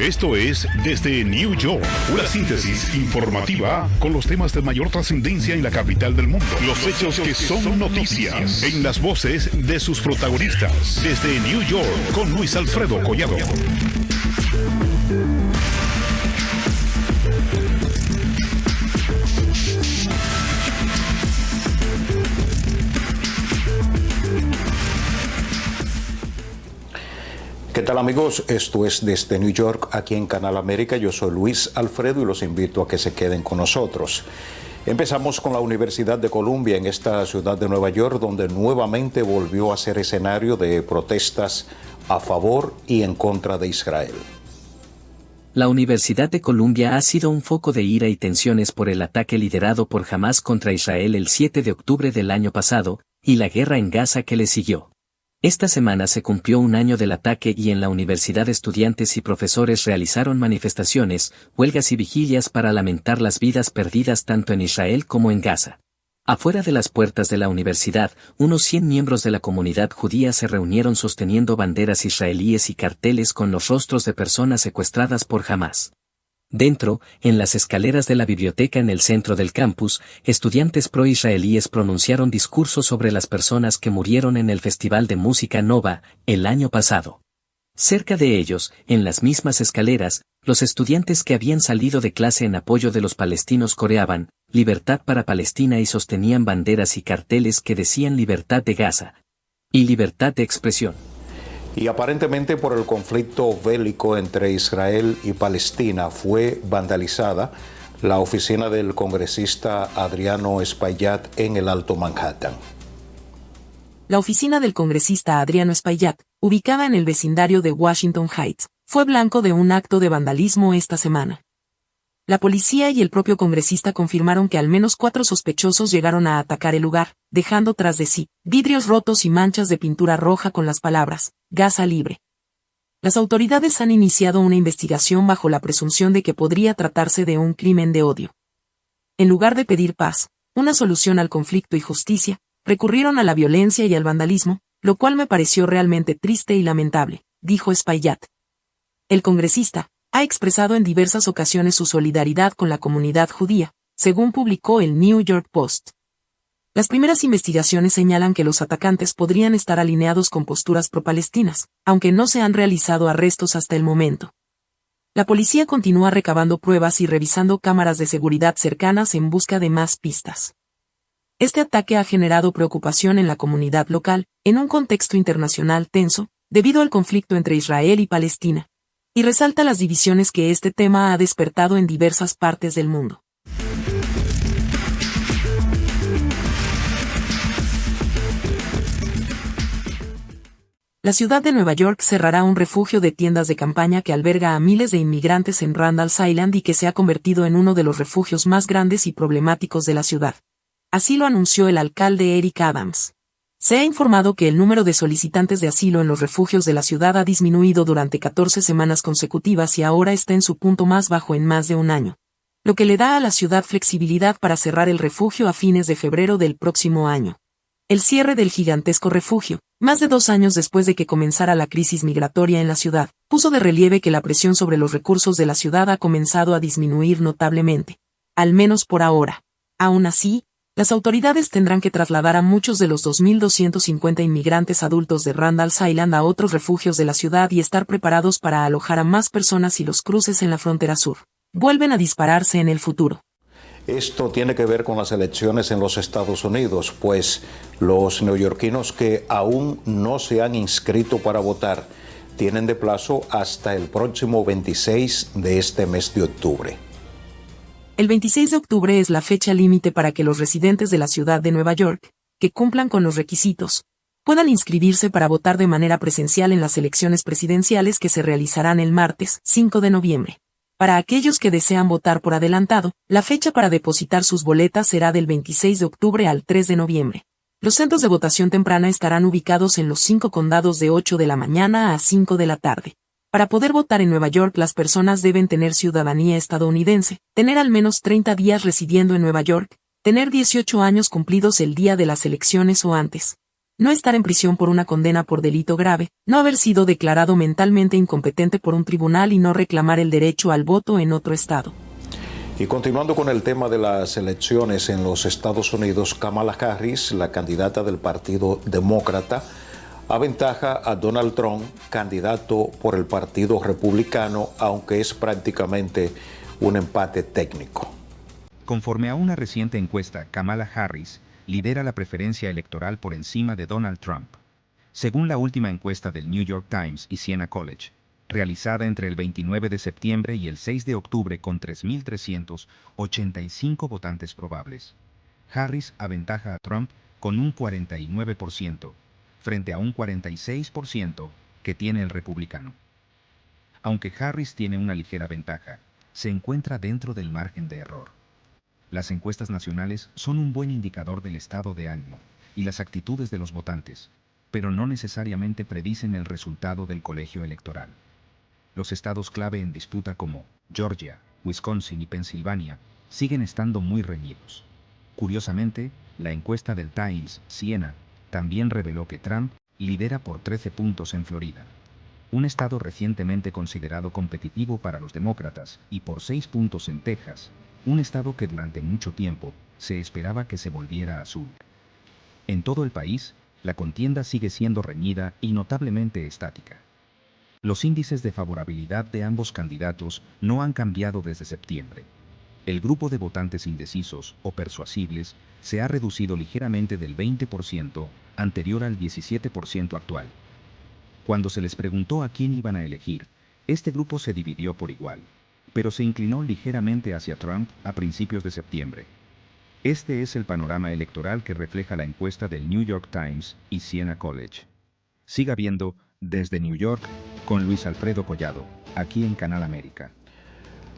Esto es Desde New York, una síntesis informativa con los temas de mayor trascendencia en la capital del mundo. Los hechos que son noticias en las voces de sus protagonistas. Desde New York, con Luis Alfredo Collado. ¿Qué tal, amigos? Esto es Desde New York, aquí en Canal América. Yo soy Luis Alfredo y los invito a que se queden con nosotros. Empezamos con la Universidad de Columbia en esta ciudad de Nueva York, donde nuevamente volvió a ser escenario de protestas a favor y en contra de Israel. La Universidad de Columbia ha sido un foco de ira y tensiones por el ataque liderado por Hamás contra Israel el 7 de octubre del año pasado, y la guerra en Gaza que le siguió. Esta semana se cumplió un año del ataque y en la universidad estudiantes y profesores realizaron manifestaciones, huelgas y vigilias para lamentar las vidas perdidas tanto en Israel como en Gaza. Afuera de las puertas de la universidad, unos 100 miembros de la comunidad judía se reunieron sosteniendo banderas israelíes y carteles con los rostros de personas secuestradas por Hamás. Dentro, en las escaleras de la biblioteca en el centro del campus, estudiantes pro-israelíes pronunciaron discursos sobre las personas que murieron en el Festival de Música Nova, el año pasado. Cerca de ellos, en las mismas escaleras, los estudiantes que habían salido de clase en apoyo de los palestinos coreaban, "Libertad para Palestina" y sostenían banderas y carteles que decían "Libertad de Gaza" y "Libertad de expresión". Y aparentemente por el conflicto bélico entre Israel y Palestina fue vandalizada la oficina del congresista Adriano Espaillat en el Alto Manhattan. La oficina del congresista Adriano Espaillat, ubicada en el vecindario de Washington Heights, fue blanco de un acto de vandalismo esta semana. La policía y el propio congresista confirmaron que al menos 4 sospechosos llegaron a atacar el lugar, dejando tras de sí vidrios rotos y manchas de pintura roja con las palabras "Gaza libre". Las autoridades han iniciado una investigación bajo la presunción de que podría tratarse de un crimen de odio. En lugar de pedir paz, una solución al conflicto y justicia, recurrieron a la violencia y al vandalismo, lo cual me pareció realmente triste y lamentable, dijo Espaillat. El congresista ha expresado en diversas ocasiones su solidaridad con la comunidad judía, según publicó el New York Post. Las primeras investigaciones señalan que los atacantes podrían estar alineados con posturas pro-palestinas, aunque no se han realizado arrestos hasta el momento. La policía continúa recabando pruebas y revisando cámaras de seguridad cercanas en busca de más pistas. Este ataque ha generado preocupación en la comunidad local, en un contexto internacional tenso, debido al conflicto entre Israel y Palestina, y resalta las divisiones que este tema ha despertado en diversas partes del mundo. La ciudad de Nueva York cerrará un refugio de tiendas de campaña que alberga a miles de inmigrantes en Randall's Island y que se ha convertido en uno de los refugios más grandes y problemáticos de la ciudad. Así lo anunció el alcalde Eric Adams. Se ha informado que el número de solicitantes de asilo en los refugios de la ciudad ha disminuido durante 14 semanas consecutivas y ahora está en su punto más bajo en más de un año, lo que le da a la ciudad flexibilidad para cerrar el refugio a fines de febrero del próximo año. El cierre del gigantesco refugio, más de 2 años después de que comenzara la crisis migratoria en la ciudad, puso de relieve que la presión sobre los recursos de la ciudad ha comenzado a disminuir notablemente, al menos por ahora. Aún así, las autoridades tendrán que trasladar a muchos de los 2.250 inmigrantes adultos de Randall's Island a otros refugios de la ciudad y estar preparados para alojar a más personas si los cruces en la frontera sur vuelven a dispararse en el futuro. Esto tiene que ver con las elecciones en los Estados Unidos, pues los neoyorquinos que aún no se han inscrito para votar tienen de plazo hasta el próximo 26 de este mes de octubre. El 26 de octubre es la fecha límite para que los residentes de la ciudad de Nueva York, que cumplan con los requisitos, puedan inscribirse para votar de manera presencial en las elecciones presidenciales que se realizarán el martes 5 de noviembre. Para aquellos que desean votar por adelantado, la fecha para depositar sus boletas será del 26 de octubre al 3 de noviembre. Los centros de votación temprana estarán ubicados en los 5 condados de 8 de la mañana a 5 de la tarde. Para poder votar en Nueva York, las personas deben tener ciudadanía estadounidense, tener al menos 30 días residiendo en Nueva York, tener 18 años cumplidos el día de las elecciones o antes. no estar en prisión por una condena por delito grave, no haber sido declarado mentalmente incompetente por un tribunal y no reclamar el derecho al voto en otro estado. Y continuando con el tema de las elecciones en los Estados Unidos, Kamala Harris, la candidata del Partido Demócrata, aventaja a Donald Trump, candidato por el Partido Republicano, aunque es prácticamente un empate técnico. Conforme a una reciente encuesta, Kamala Harris lidera la preferencia electoral por encima de Donald Trump. Según la última encuesta del New York Times y Siena College, realizada entre el 29 de septiembre y el 6 de octubre con 3.385 votantes probables, Harris aventaja a Trump con un 49%, frente a un 46% que tiene el republicano. Aunque Harris tiene una ligera ventaja, se encuentra dentro del margen de error. Las encuestas nacionales son un buen indicador del estado de ánimo y las actitudes de los votantes, pero no necesariamente predicen el resultado del colegio electoral. Los estados clave en disputa como Georgia, Wisconsin y Pensilvania siguen estando muy reñidos. Curiosamente, la encuesta del Times, Siena, también reveló que Trump lidera por 13 puntos en Florida, un estado recientemente considerado competitivo para los demócratas, y por 6 puntos en Texas, un estado que durante mucho tiempo se esperaba que se volviera azul. En todo el país, la contienda sigue siendo reñida y notablemente estática. Los índices de favorabilidad de ambos candidatos no han cambiado desde septiembre. El grupo de votantes indecisos o persuasibles se ha reducido ligeramente del 20% anterior al 17% actual. Cuando se les preguntó a quién iban a elegir, este grupo se dividió por igual, pero se inclinó ligeramente hacia Trump a principios de septiembre. Este es el panorama electoral que refleja la encuesta del New York Times y Siena College. Siga viendo Desde New York con Luis Alfredo Collado, aquí en Canal América.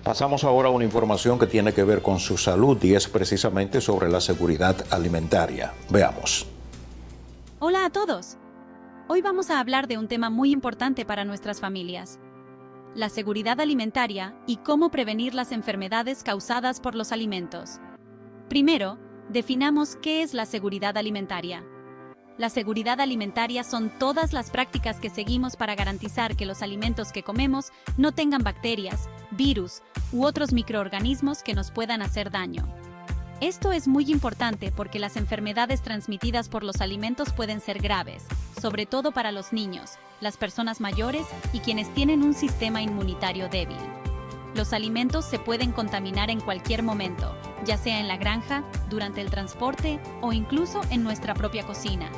Pasamos ahora a una información que tiene que ver con su salud y es precisamente sobre la seguridad alimentaria. Veamos. Hola a todos. Hoy vamos a hablar de un tema muy importante para nuestras familias: la seguridad alimentaria y cómo prevenir las enfermedades causadas por los alimentos. Primero, definamos qué es la seguridad alimentaria. La seguridad alimentaria son todas las prácticas que seguimos para garantizar que los alimentos que comemos no tengan bacterias, virus u otros microorganismos que nos puedan hacer daño. Esto es muy importante porque las enfermedades transmitidas por los alimentos pueden ser graves, sobre todo para los niños, las personas mayores y quienes tienen un sistema inmunitario débil. Los alimentos se pueden contaminar en cualquier momento, ya sea en la granja, durante el transporte o incluso en nuestra propia cocina.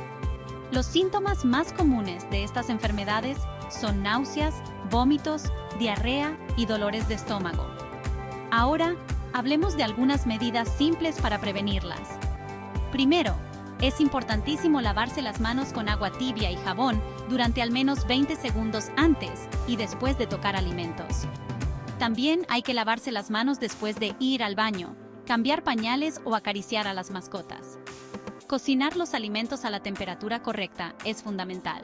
Los síntomas más comunes de estas enfermedades son náuseas, vómitos, diarrea y dolores de estómago. Ahora, hablemos de algunas medidas simples para prevenirlas. Primero, es importantísimo lavarse las manos con agua tibia y jabón durante al menos 20 segundos antes y después de tocar alimentos. También hay que lavarse las manos después de ir al baño, cambiar pañales o acariciar a las mascotas. Cocinar los alimentos a la temperatura correcta es fundamental.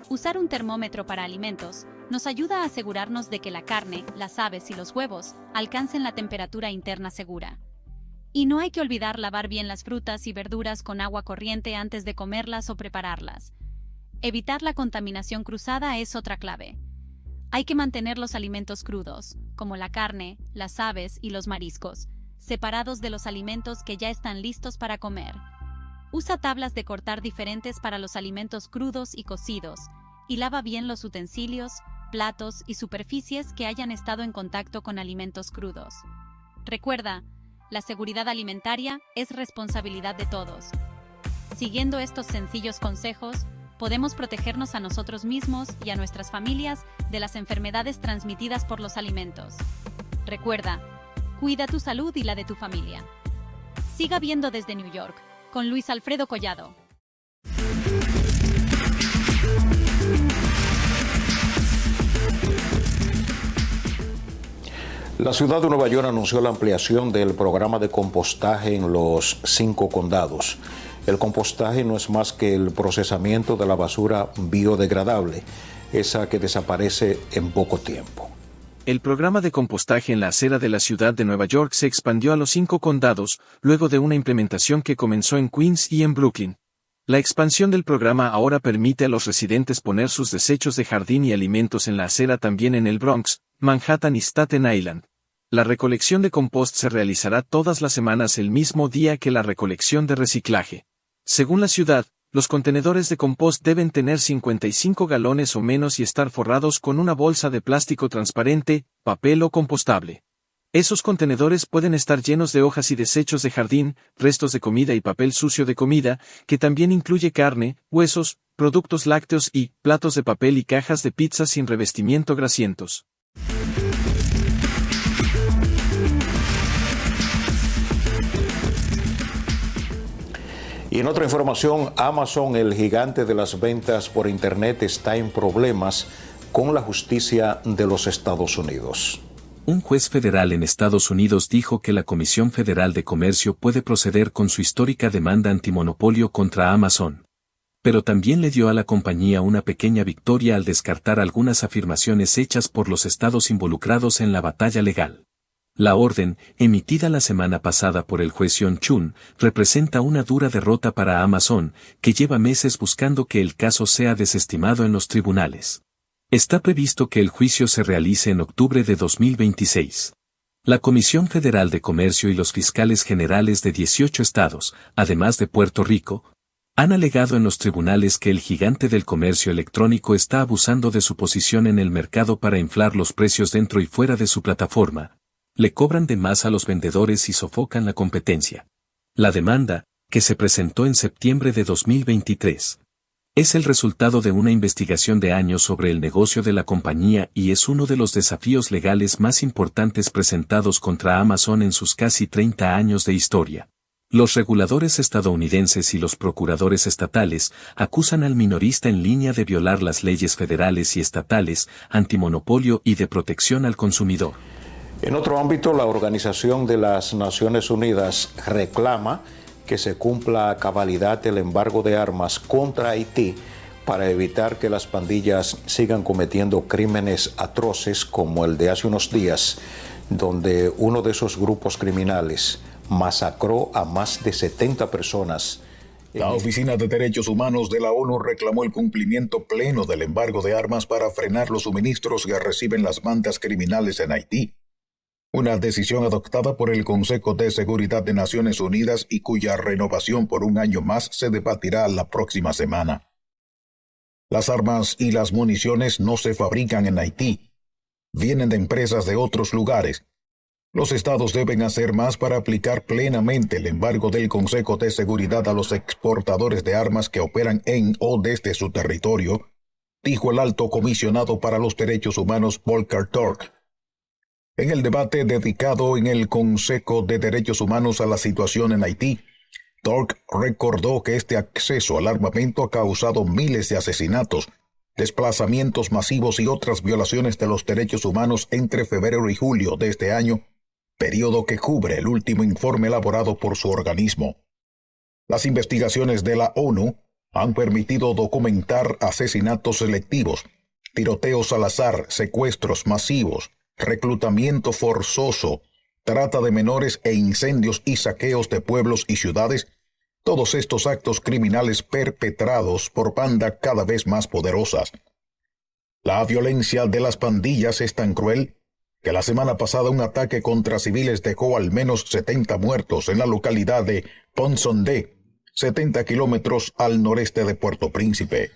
Usar un termómetro para alimentos nos ayuda a asegurarnos de que la carne, las aves y los huevos alcancen la temperatura interna segura. Y no hay que olvidar lavar bien las frutas y verduras con agua corriente antes de comerlas o prepararlas. Evitar la contaminación cruzada es otra clave. Hay que mantener los alimentos crudos, como la carne, las aves y los mariscos, separados de los alimentos que ya están listos para comer. Usa tablas de cortar diferentes para los alimentos crudos y cocidos, y lava bien los utensilios, platos y superficies que hayan estado en contacto con alimentos crudos. Recuerda, la seguridad alimentaria es responsabilidad de todos. Siguiendo estos sencillos consejos, podemos protegernos a nosotros mismos y a nuestras familias de las enfermedades transmitidas por los alimentos. Recuerda, cuida tu salud y la de tu familia. Siga viendo Desde New York, con Luis Alfredo Collado. La ciudad de Nueva York anunció la ampliación del programa de compostaje en los 5 condados. El compostaje no es más que el procesamiento de la basura biodegradable, esa que desaparece en poco tiempo. El programa de compostaje en la acera de la ciudad de Nueva York se expandió a los 5 condados, luego de una implementación que comenzó en Queens y en Brooklyn. La expansión del programa ahora permite a los residentes poner sus desechos de jardín y alimentos en la acera también en el Bronx, Manhattan y Staten Island. La recolección de compost se realizará todas las semanas el mismo día que la recolección de reciclaje. Según la ciudad, los contenedores de compost deben tener 55 galones o menos y estar forrados con una bolsa de plástico transparente, papel o compostable. Esos contenedores pueden estar llenos de hojas y desechos de jardín, restos de comida y papel sucio de comida, que también incluye carne, huesos, productos lácteos y platos de papel y cajas de pizza sin revestimiento grasientos. Y en otra información, Amazon, el gigante de las ventas por Internet, está en problemas con la justicia de los Estados Unidos. Un juez federal en Estados Unidos dijo que la Comisión Federal de Comercio puede proceder con su histórica demanda antimonopolio contra Amazon. Pero también le dio a la compañía una pequeña victoria al descartar algunas afirmaciones hechas por los estados involucrados en la batalla legal. La orden, emitida la semana pasada por el juez Sean Chun, representa una dura derrota para Amazon, que lleva meses buscando que el caso sea desestimado en los tribunales. Está previsto que el juicio se realice en octubre de 2026. La Comisión Federal de Comercio y los fiscales generales de 18 estados, además de Puerto Rico, han alegado en los tribunales que el gigante del comercio electrónico está abusando de su posición en el mercado para inflar los precios dentro y fuera de su plataforma. Le cobran de más a los vendedores y sofocan la competencia. La demanda, que se presentó en septiembre de 2023, es el resultado de una investigación de años sobre el negocio de la compañía y es uno de los desafíos legales más importantes presentados contra Amazon en sus casi 30 años de historia. Los reguladores estadounidenses y los procuradores estatales acusan al minorista en línea de violar las leyes federales y estatales, antimonopolio y de protección al consumidor. En otro ámbito, la Organización de las Naciones Unidas reclama que se cumpla a cabalidad el embargo de armas contra Haití para evitar que las pandillas sigan cometiendo crímenes atroces como el de hace unos días, donde uno de esos grupos criminales masacró a más de 70 personas. La Oficina de Derechos Humanos de la ONU reclamó el cumplimiento pleno del embargo de armas para frenar los suministros que reciben las bandas criminales en Haití. Una decisión adoptada por el Consejo de Seguridad de Naciones Unidas y cuya renovación por un año más se debatirá la próxima semana. Las armas y las municiones no se fabrican en Haití. Vienen de empresas de otros lugares. Los estados deben hacer más para aplicar plenamente el embargo del Consejo de Seguridad a los exportadores de armas que operan en o desde su territorio, dijo el alto comisionado para los derechos humanos Volker Turk. En el debate dedicado en el Consejo de Derechos Humanos a la situación en Haití, Turk recordó que este acceso al armamento ha causado miles de asesinatos, desplazamientos masivos y otras violaciones de los derechos humanos entre febrero y julio de este año, periodo que cubre el último informe elaborado por su organismo. Las investigaciones de la ONU han permitido documentar asesinatos selectivos, tiroteos al azar, secuestros masivos, reclutamiento forzoso, trata de menores e incendios y saqueos de pueblos y ciudades, todos estos actos criminales perpetrados por bandas cada vez más poderosas. La violencia de las pandillas es tan cruel que la semana pasada un ataque contra civiles dejó al menos 70 muertos en la localidad de Ponsonde, 70 kilómetros al noreste de Puerto Príncipe.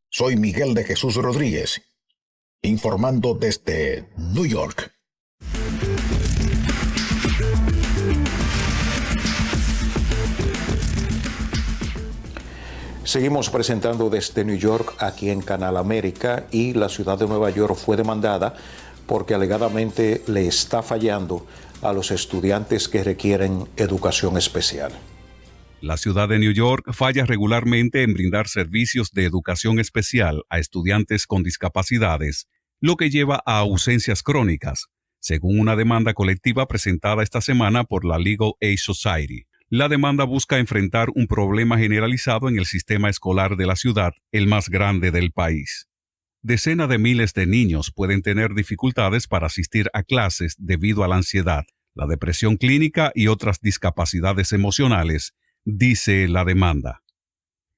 Soy Miguel de Jesús Rodríguez, informando desde New York. Seguimos presentando desde New York aquí en Canal América y la ciudad de Nueva York fue demandada porque alegadamente le está fallando a los estudiantes que requieren educación especial. La ciudad de New York falla regularmente en brindar servicios de educación especial a estudiantes con discapacidades, lo que lleva a ausencias crónicas, según una demanda colectiva presentada esta semana por la Legal Aid Society. La demanda busca enfrentar un problema generalizado en el sistema escolar de la ciudad, el más grande del país. Decenas de miles de niños pueden tener dificultades para asistir a clases debido a la ansiedad, la depresión clínica y otras discapacidades emocionales, dice la demanda.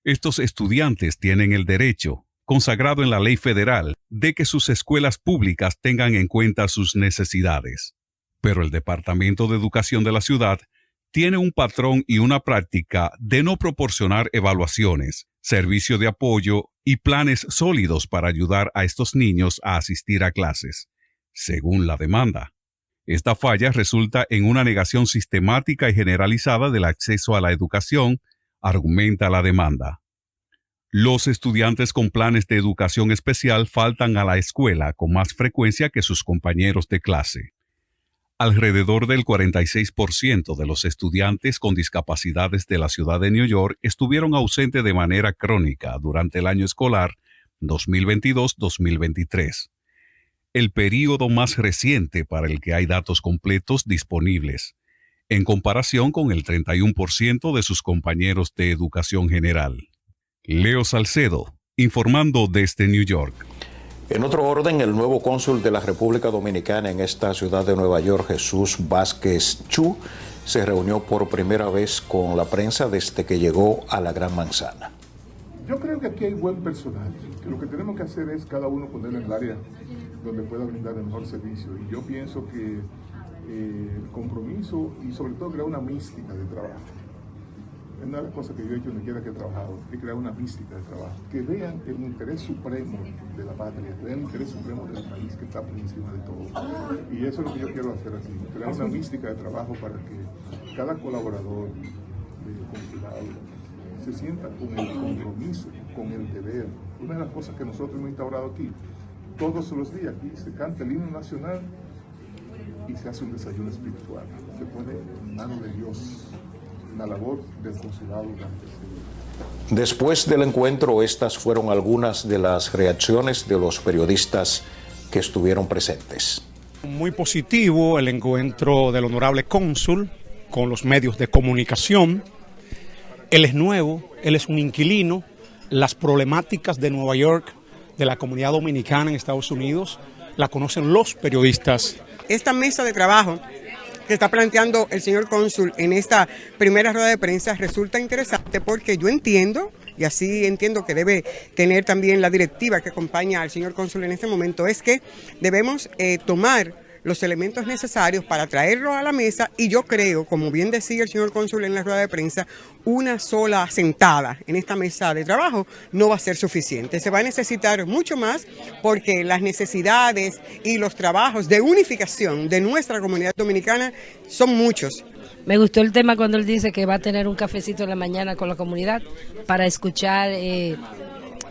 Estos estudiantes tienen el derecho, consagrado en la ley federal, de que sus escuelas públicas tengan en cuenta sus necesidades. Pero el Departamento de Educación de la ciudad tiene un patrón y una práctica de no proporcionar evaluaciones, servicio de apoyo y planes sólidos para ayudar a estos niños a asistir a clases, según la demanda. Esta falla resulta en una negación sistemática y generalizada del acceso a la educación, argumenta la demanda. Los estudiantes con planes de educación especial faltan a la escuela con más frecuencia que sus compañeros de clase. Alrededor del 46% de los estudiantes con discapacidades de la ciudad de New York estuvieron ausentes de manera crónica durante el año escolar 2022-2023, el período más reciente para el que hay datos completos disponibles, en comparación con el 31% de sus compañeros de educación general. Leo Salcedo, informando desde New York. En otro orden, el nuevo cónsul de la República Dominicana en esta ciudad de Nueva York, Jesús Vázquez Chu, se reunió por primera vez con la prensa desde que llegó a la Gran Manzana. Yo creo que aquí hay buen personal, que lo que tenemos que hacer es cada uno ponerlo en el área donde pueda brindar el mejor servicio. Y yo pienso que el compromiso y sobre todo crear una mística de trabajo. Es una de las cosas que yo he hecho donde quiera que he trabajado, es crear una mística de trabajo. Que vean el interés supremo de la patria, que vean el interés supremo del país que está por encima de todo. Y eso es lo que yo quiero hacer aquí, crear una mística de trabajo para que cada colaborador del consulado se sienta con el compromiso, con el deber. Una de las cosas que nosotros hemos instaurado aquí, todos los días aquí se canta el himno nacional y se hace un desayuno espiritual. Se pone en manos de Dios la labor del consulado durante ese día. Después del encuentro, estas fueron algunas de las reacciones de los periodistas que estuvieron presentes. Muy positivo el encuentro del honorable cónsul con los medios de comunicación. Él es nuevo, él es un inquilino. Las problemáticas de Nueva York, de la comunidad dominicana en Estados Unidos, la conocen los periodistas. Esta mesa de trabajo que está planteando el señor cónsul en esta primera rueda de prensa resulta interesante porque yo entiendo, y así entiendo que debe tener también la directiva que acompaña al señor cónsul en este momento, es que debemos tomar los elementos necesarios para traerlo a la mesa y yo creo, como bien decía el señor cónsul en la rueda de prensa, una sola sentada en esta mesa de trabajo no va a ser suficiente. Se va a necesitar mucho más porque las necesidades y los trabajos de unificación de nuestra comunidad dominicana son muchos. Me gustó el tema cuando él dice que va a tener un cafecito en la mañana con la comunidad para escuchar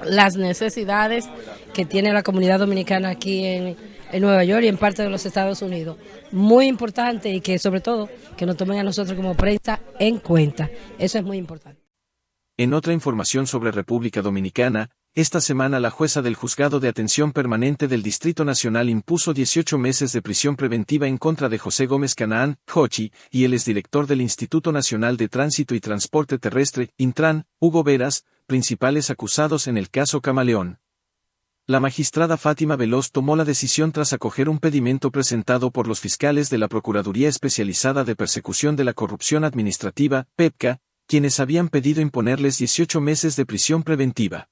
las necesidades que tiene la comunidad dominicana aquí en Nueva York y en parte de los Estados Unidos. Muy importante y que sobre todo que nos tomen a nosotros como prensa en cuenta. Eso es muy importante. En otra información sobre República Dominicana, esta semana la jueza del Juzgado de Atención Permanente del Distrito Nacional impuso 18 meses de prisión preventiva en contra de José Gómez Canaán, Jochi, y el exdirector del Instituto Nacional de Tránsito y Transporte Terrestre, Intran, Hugo Veras, principales acusados en el caso Camaleón. La magistrada Fátima Veloz tomó la decisión tras acoger un pedimento presentado por los fiscales de la Procuraduría Especializada de Persecución de la Corrupción Administrativa, PEPCA, quienes habían pedido imponerles 18 meses de prisión preventiva.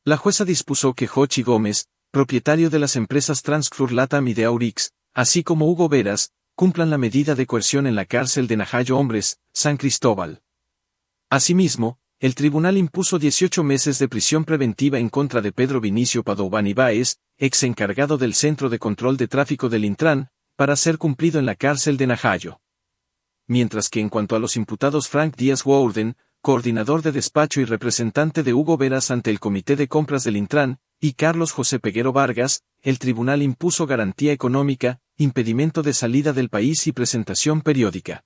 La jueza dispuso que Jochi Gómez, propietario de las empresas Transflur Latam y de Aurix, así como Hugo Veras, cumplan la medida de coerción en la cárcel de Najayo Hombres, San Cristóbal. Asimismo, el tribunal impuso 18 meses de prisión preventiva en contra de Pedro Vinicio Padován Ibáez, ex encargado del Centro de Control de Tráfico del Intran, para ser cumplido en la cárcel de Najayo. Mientras que en cuanto a los imputados Frank Díaz Wourden, coordinador de despacho y representante de Hugo Veras ante el Comité de Compras del Intran, y Carlos José Peguero Vargas, el tribunal impuso garantía económica, impedimento de salida del país y presentación periódica.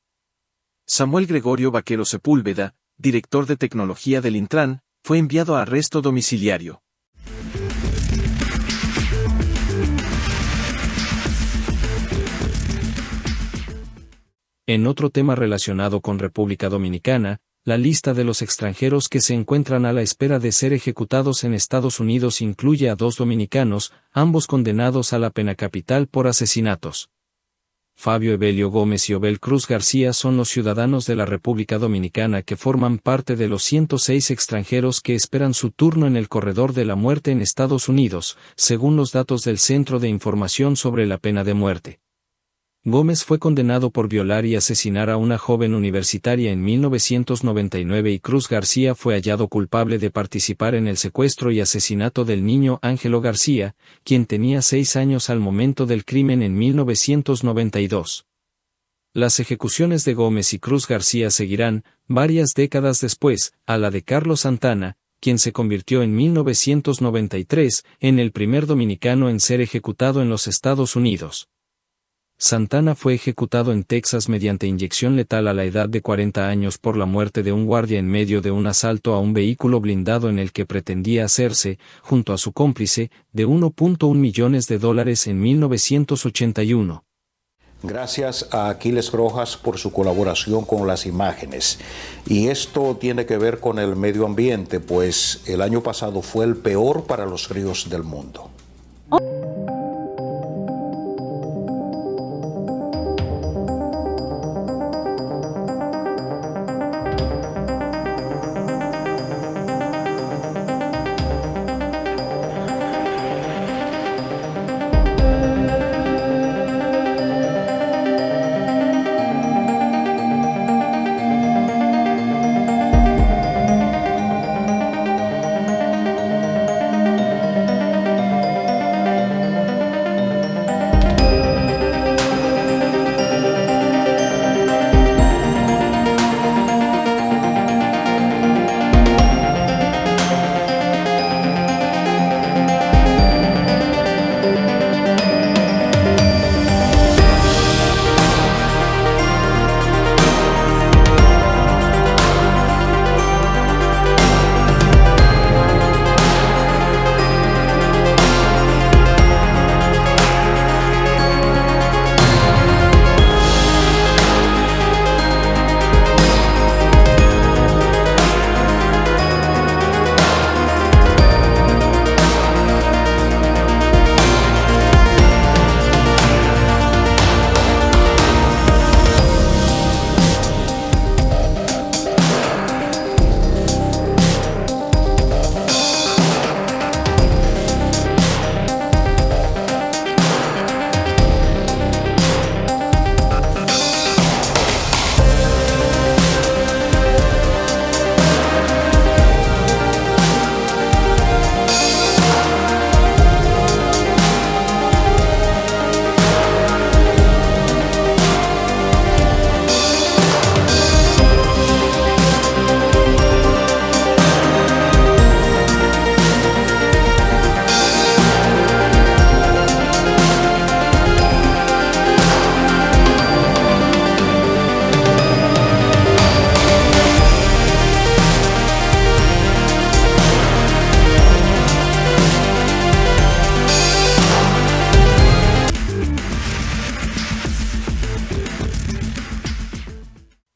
Samuel Gregorio Vaquero Sepúlveda, director de tecnología del Intran, fue enviado a arresto domiciliario. En otro tema relacionado con República Dominicana, la lista de los extranjeros que se encuentran a la espera de ser ejecutados en Estados Unidos incluye a 2 dominicanos, ambos condenados a la pena capital por asesinatos. Fabio Evelio Gómez y Obel Cruz García son los ciudadanos de la República Dominicana que forman parte de los 106 extranjeros que esperan su turno en el corredor de la muerte en Estados Unidos, según los datos del Centro de Información sobre la Pena de Muerte. Gómez fue condenado por violar y asesinar a una joven universitaria en 1999 y Cruz García fue hallado culpable de participar en el secuestro y asesinato del niño Ángelo García, quien tenía 6 años al momento del crimen en 1992. Las ejecuciones de Gómez y Cruz García seguirán, varias décadas después, a la de Carlos Santana, quien se convirtió en 1993 en el primer dominicano en ser ejecutado en los Estados Unidos. Santana fue ejecutado en Texas mediante inyección letal a la edad de 40 años por la muerte de un guardia en medio de un asalto a un vehículo blindado en el que pretendía hacerse, junto a su cómplice, de $1.1 millones en 1981. Gracias a Aquiles Rojas por su colaboración con las imágenes. Y esto tiene que ver con el medio ambiente, pues el año pasado fue el peor para los ríos del mundo.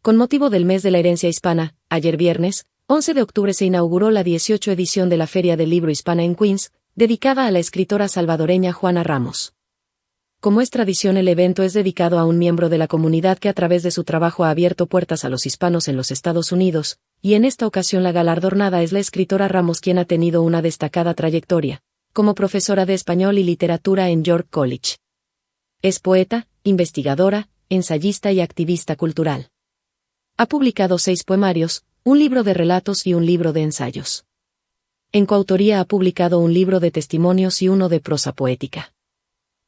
Con motivo del mes de la herencia hispana, ayer viernes, 11 de octubre se inauguró la 18 edición de la Feria del Libro Hispana en Queens, dedicada a la escritora salvadoreña Juana Ramos. Como es tradición, el evento es dedicado a un miembro de la comunidad que a través de su trabajo ha abierto puertas a los hispanos en los Estados Unidos, y en esta ocasión la galardonada es la escritora Ramos, quien ha tenido una destacada trayectoria, como profesora de español y literatura en York College. Es poeta, investigadora, ensayista y activista cultural. Ha publicado 6 poemarios, un libro de relatos y un libro de ensayos. En coautoría ha publicado un libro de testimonios y uno de prosa poética.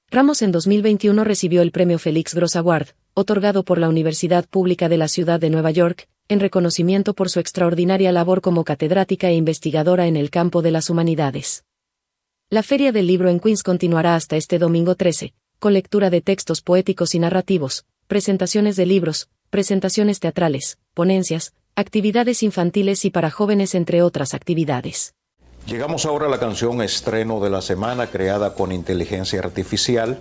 Ramos en 2021 recibió el premio Félix Gross Award, otorgado por la Universidad Pública de la Ciudad de Nueva York, en reconocimiento por su extraordinaria labor como catedrática e investigadora en el campo de las humanidades. La Feria del Libro en Queens continuará hasta este domingo 13, con lectura de textos poéticos y narrativos, presentaciones de libros, presentaciones teatrales, ponencias, actividades infantiles y para jóvenes, entre otras actividades. Llegamos ahora a la canción estreno de la semana, creada con inteligencia artificial,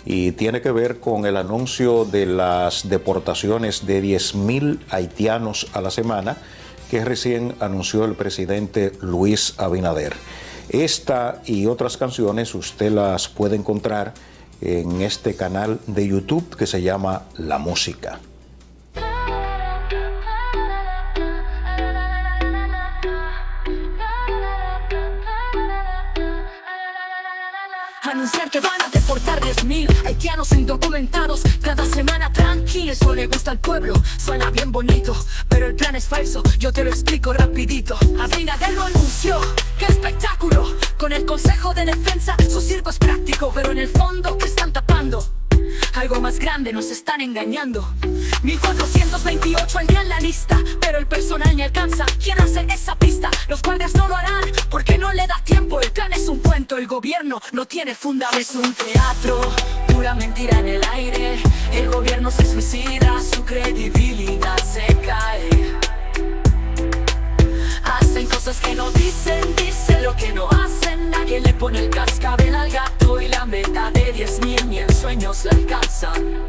y tiene que ver con el anuncio de las deportaciones de 10.000 haitianos a la semana que recién anunció el presidente Luis Abinader. Esta y otras canciones usted las puede encontrar en este canal de YouTube que se llama La Música. Anunciar que van a deportar 10.000 haitianos indocumentados cada semana. Tranquilo, eso le gusta al pueblo, suena bien bonito, pero el plan es falso, yo te lo explico rapidito. Abinader lo anunció, qué espectáculo, con el Consejo de Defensa. Su circo es práctico, pero en el fondo, ¿qué están tapando? Algo más grande, nos están engañando. 1428 al día en la lista, pero el personal ni alcanza. ¿Quién hace esa pista? Los guardias no lo harán, porque no le da tiempo. El plan es un cuento, el gobierno no tiene fundamento. Es un teatro, pura mentira en el aire. El gobierno se suicida, su credibilidad se cae. Hacen cosas que no dicen, dicen lo que no hacen. Nadie le pone el cascabel al gato, y la meta de 10.000 ni en sueños la alcanzan.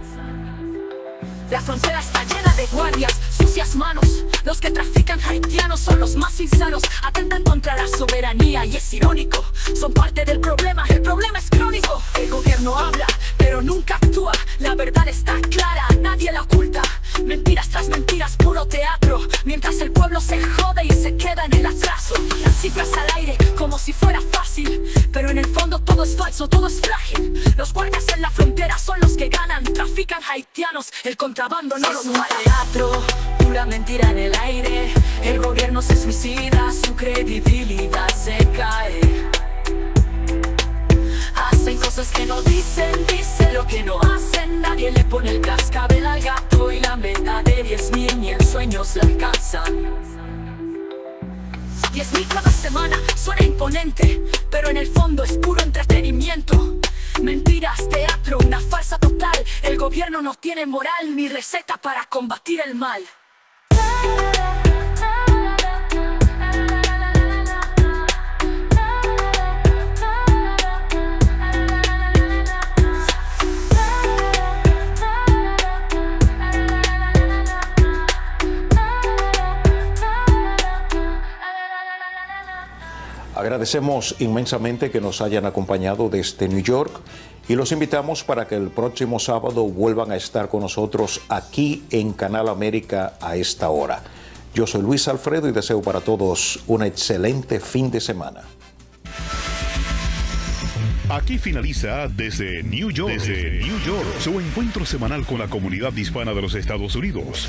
La frontera está llena de guardias, sucias manos. Los que trafican haitianos son los más insanos. Atentan contra la soberanía y es irónico. Son parte del problema, el problema es crónico. El gobierno habla, pero nunca actúa. La verdad está clara, nadie la oculta. Mentiras tras mentiras, puro teatro. Mientras el pueblo se jode y se queda en el atraso. Las cifras al aire, como si fuera fácil, pero en el fondo todo es falso, todo es frágil. Los guardias en la frontera son los que ganan. Trafican haitianos, el contrabando no lo para. Teatro, pura mentira en el aire. El gobierno se suicida, su credibilidad se cae. Hacen cosas que no dicen, dicen lo que no hacen. Nadie le pone el cascabel al gato, y la meta de 10.000 ni en sueños la alcanzan. 10.000 cada semana suena imponente, pero en el fondo es puro entretenimiento. Mentiras, teatro, una farsa total. El gobierno no tiene moral ni receta para combatir el mal. Agradecemos inmensamente que nos hayan acompañado desde New York y los invitamos para que el próximo sábado vuelvan a estar con nosotros aquí en Canal América a esta hora. Yo soy Luis Alfredo y deseo para todos un excelente fin de semana. Aquí finaliza Desde New York, su encuentro semanal con la comunidad hispana de los Estados Unidos.